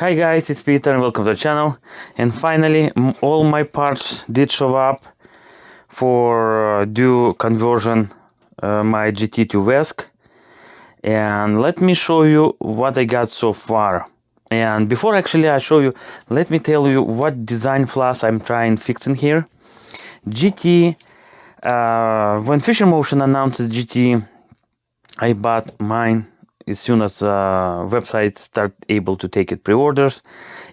Hi guys, it's Peter and welcome to the channel. And finally, all my parts did show up for do conversion my GT to VESC. And let me show you what I got so far. And before actually I show you, let me tell you what design flaws I'm trying fixing here. GT, when Futuremotion announced GT, I bought mine as soon as website start able to take it pre-orders,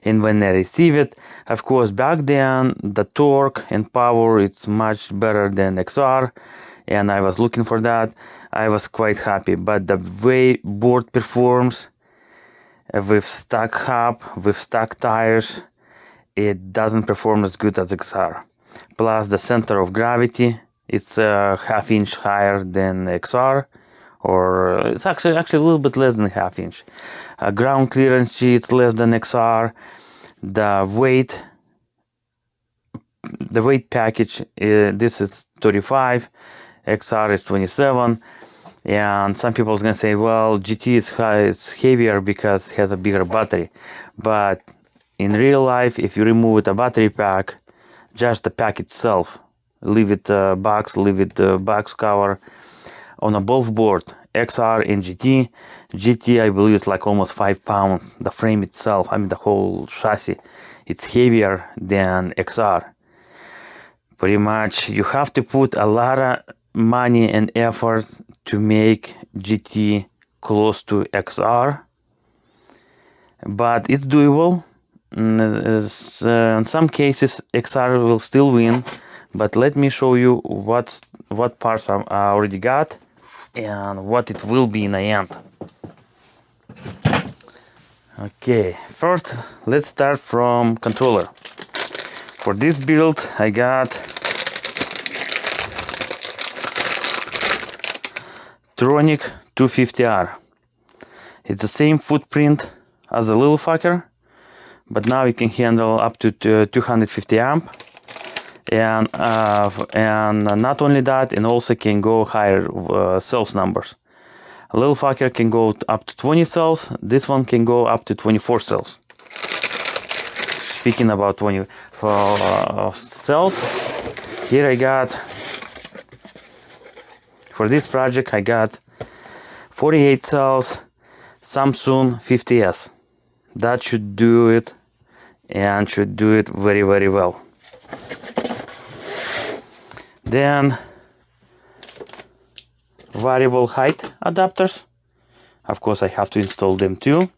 and when I receive it, of course back then the torque and power it's much better than XR, and I was looking for that. I was quite happy, but the way board performs with stock hub, with stock tires, it doesn't perform as good as XR. Plus the center of gravity, it's a half-inch higher than XR, or it's actually a little bit less than half-inch. Ground clearance it's less than XR. The weight package, this is 35, XR is 27. And some people are gonna say, well, GT is heavier because it has a bigger battery. But in real life, if you remove the battery pack, just the pack itself, leave it box, leave it box cover, on a both board, XR and GT, I believe it's like almost 5 pounds. The frame itself, I mean the whole chassis, it's heavier than XR. Pretty much you have to put a lot of money and effort to make GT close to XR, but it's doable. In some cases XR will still win, but let me show you what parts I already got and what it will be in the end. Okay, first let's start from controller. For this build I got Tronic 250R. It's the same footprint as the little fucker, but now it can handle up to 250 amp. And not only that, and also can go higher cells numbers. A little fucker can go up to 20 cells. This one can go up to 24 cells. Speaking about 24 cells, here I got, for this project I got 48 cells Samsung 50S. That should do it, and should do it very, very well. Then variable height adapters, of course I have to install them too.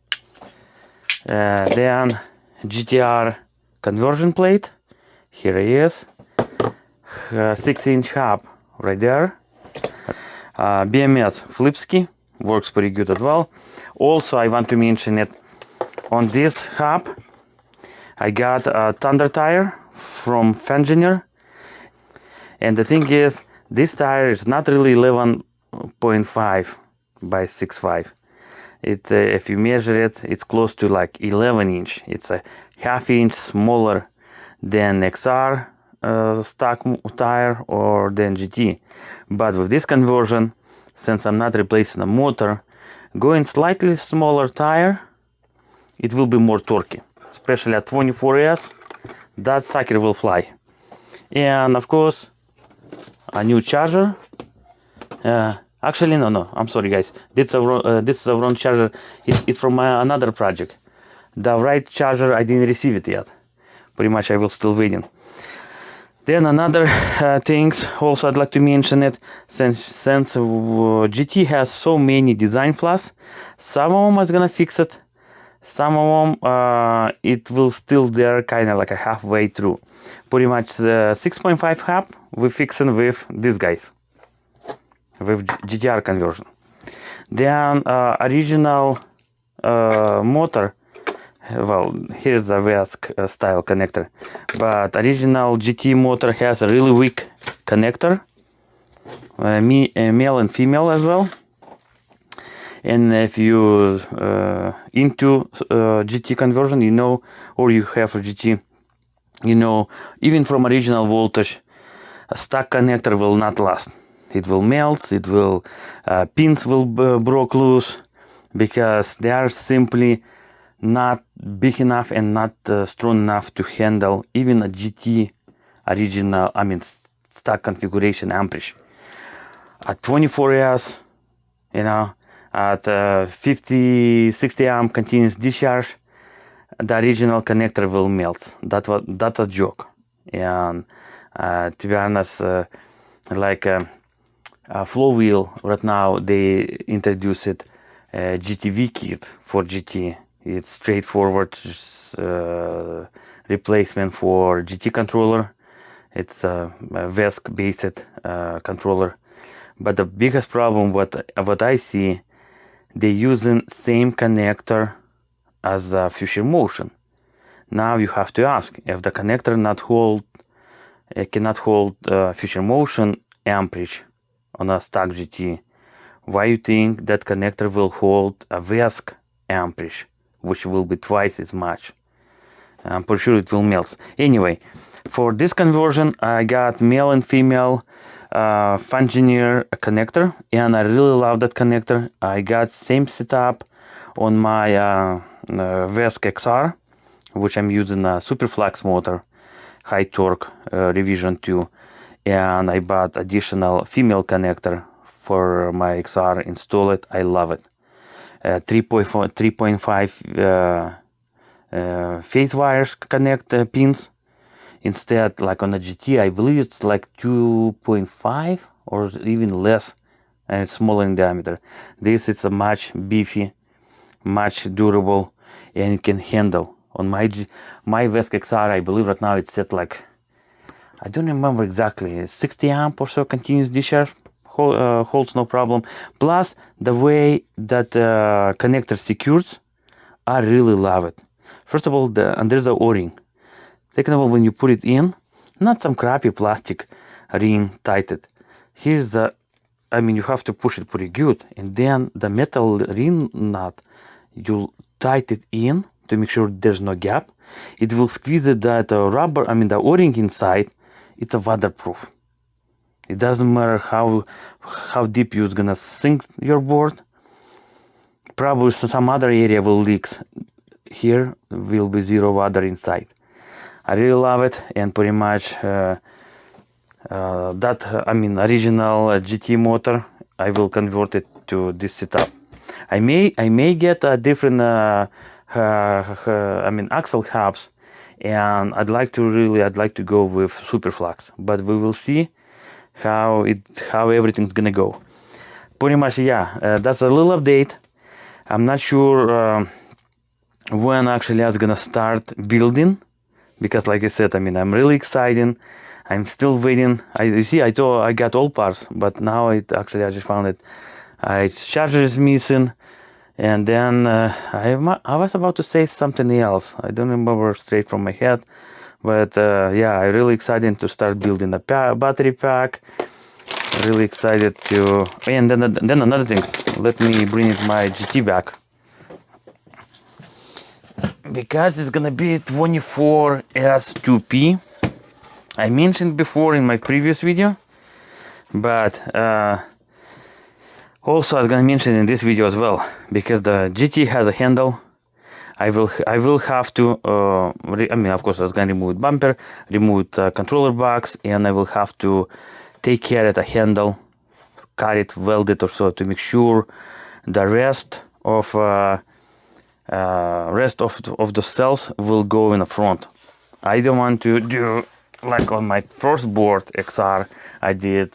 Then GTR conversion plate, here it is, 6-inch hub right there. BMS flipski works pretty good as well. Also I want to mention it, on this hub I got a Thunder tire from Fengineer. And the thing is, this tire is not really 11.5 by 6.5. It, if you measure it, it's close to like 11-inch. It's a half-inch smaller than XR stock tire or than GT. But with this conversion, since I'm not replacing a motor, going slightly smaller tire, it will be more torquey. Especially at 24S, that sucker will fly. And of course, a new charger. Actually no, I'm sorry guys, this is a wrong charger. It's from another project. The right charger, I didn't receive it yet. Pretty much I will still waiting. Then another things also I'd like to mention it, since GT has so many design flaws, some of them is gonna fix it, some of them it will still there kind of like a halfway through. Pretty much the 6.5 hub we fixing with these guys, with GTR conversion. Then original motor, well, here's the VESC style connector, but original GT motor has a really weak connector, male and female as well. And if you into GT conversion, you know, or you have a GT, you know, even from original voltage, a stock connector will not last. It will melt, it will pins will broke loose, because they are simply not big enough and not strong enough to handle even a GT original, I mean stock configuration amperage. At 24S, you know, at 50-60 amp continuous discharge, the original connector will melt. That's a joke. And to be honest, like flow wheel right now, they introduced it GTV kit for GT. It's straightforward replacement for GT controller. It's a VESC based controller. But the biggest problem what I see, they using same connector as the Futuremotion. Now you have to ask if the connector cannot hold Futuremotion amperage on a stock GT. Why you think that connector will hold a VESC amperage, which will be twice as much? I'm pretty sure it will melt. Anyway, for this conversion, I got male and female Futuremotion connector, and I really love that connector. I got same setup on my VESC XR, which I'm using a Superflex motor, high torque revision 2, and I bought additional female connector for my XR, install it. I love it. 3.5 phase wires connect pins. Instead, like on a GT, I believe it's like 2.5 or even less, and it's smaller in diameter. This is a much beefy, much durable, and it can handle. On my VESC XR, I believe right now it's set like, I don't remember exactly, 60 amp or so continuous discharge, holds no problem. Plus, the way that connector secures, I really love it. First of all, there's the O-ring. Second of all, when you put it in, not some crappy plastic ring tighted. Here's the, I mean, you have to push it pretty good. And then the metal ring nut, you tight it in to make sure there's no gap. It will squeeze it, that rubber, I mean the O-ring inside, it's a waterproof. It doesn't matter how deep you're gonna sink your board. Probably some other area will leak. Here will be zero water inside. I really love it, and pretty much that, I mean, original GT motor, I will convert it to this setup. I may get a different I mean axle hubs, and I'd like to go with Superflex, but we will see how everything's gonna go. Pretty much, yeah, that's a little update. I'm not sure when actually I was gonna start building, because like I said, I mean, I'm really excited. I'm still waiting. You see, I thought I got all parts, but now I just found it. Charger is missing, and then I was about to say something else. I don't remember straight from my head, but yeah, I'm really excited to start building a battery pack. Really excited to, and then another thing. Let me bring my GT back, because it's gonna be 24S2P. I mentioned before in my previous video, but also I was gonna mention in this video as well, because the GT has a handle. I will have to I mean, of course I was gonna remove bumper, remove controller box, and I will have to take care of the handle, cut it, weld it or so, to make sure the rest of the cells will go in the front. I don't want to do like on my first board XR. I did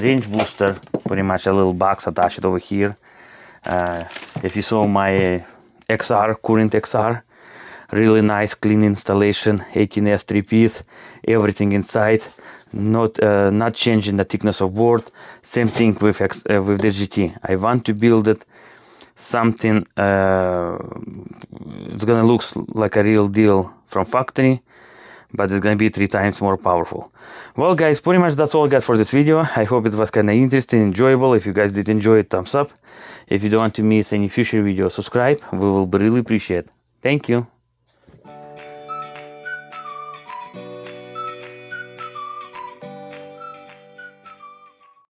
range booster, pretty much a little box attached over here. If you saw my current XR, really nice clean installation, 18S 3-piece, everything inside, not changing the thickness of board. Same thing with the GT. I want to build it something it's gonna look like a real deal from factory, but it's gonna be 3 times more powerful. Well guys, pretty much that's all I got for this video. I hope it was kind of interesting, enjoyable. If you guys did enjoy it, thumbs up. If you don't want to miss any future videos, subscribe. We will be really appreciate. Thank you.